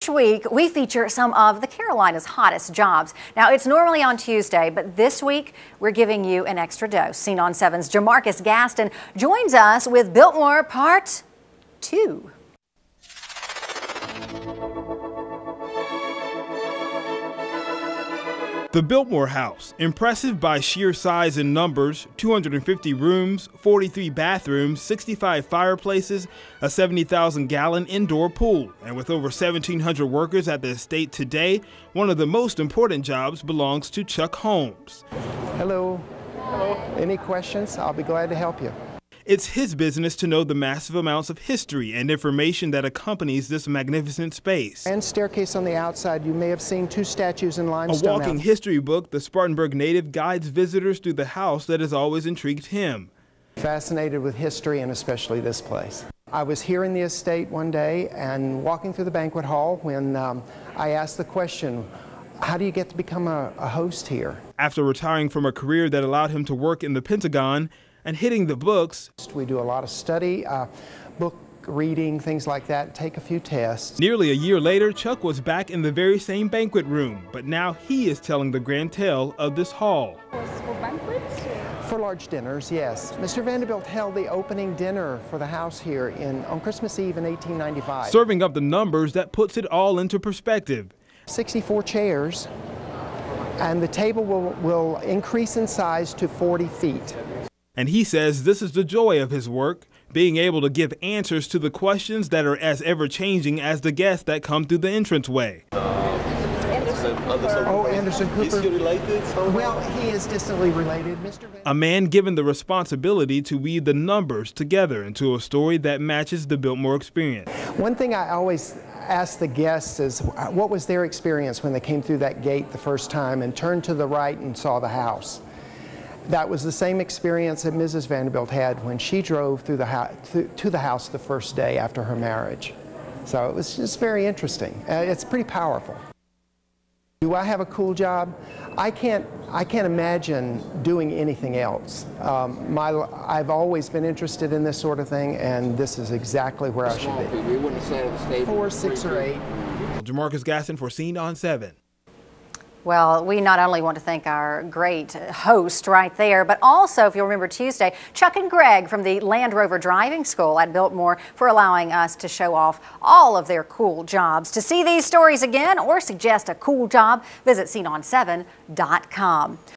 Each week, we feature some of the Carolinas' hottest jobs. Now, it's normally on Tuesday, but this week, we're giving you an extra dose. Scene on 7's Jamarcus Gaston joins us with Biltmore Part 2. The Biltmore House, impressive by sheer size and numbers, 250 rooms, 43 bathrooms, 65 fireplaces, a 70,000-gallon indoor pool, and with over 1,700 workers at the estate today, one of the most important jobs belongs to Chuck Holmes. Hello. Hello. Any questions? I'll be glad to help you. It's his business to know the massive amounts of history and information that accompanies this magnificent space. And staircase on the outside, you may have seen 2 statues in limestone. A walking history book, the Spartanburg native guides visitors through the house that has always intrigued him. Fascinated with history and especially this place. I was here in the estate one day and walking through the banquet hall when I asked the question, how do you get to become a host here? After retiring from a career that allowed him to work in the Pentagon and hitting the books, we do a lot of study, book reading, things like that, take a few tests. Nearly a year later, Chuck was back in the very same banquet room, but now he is telling the grand tale of this hall. For banquets? For large dinners, yes. Mr. Vanderbilt held the opening dinner for the house here on Christmas Eve in 1895. Serving up the numbers that puts it all into perspective. 64 chairs, and the table will increase in size to 40 feet. And he says this is the joy of his work, being able to give answers to the questions that are as ever-changing as the guests that come through the entranceway. Anderson Cooper. Is he related? Well, he is distantly related. A man given the responsibility to weave the numbers together into a story that matches the Biltmore experience. One thing I always ask the guests is, what was their experience when they came through that gate the first time and turned to the right and saw the house? That was the same experience that Mrs. Vanderbilt had when she drove through to the house the first day after her marriage. So it was just very interesting. It's pretty powerful. Do I have a cool job? I can't imagine doing anything else. I've always been interested in this sort of thing, and this is exactly where I should be. 4, 6, or 8. Jamarcus Gaston for Scene on 7. Well, we not only want to thank our great host right there, but also, if you'll remember Tuesday, Chuck and Greg from the Land Rover Driving School at Biltmore for allowing us to show off all of their cool jobs. To see these stories again or suggest a cool job, visit sceneon7.com.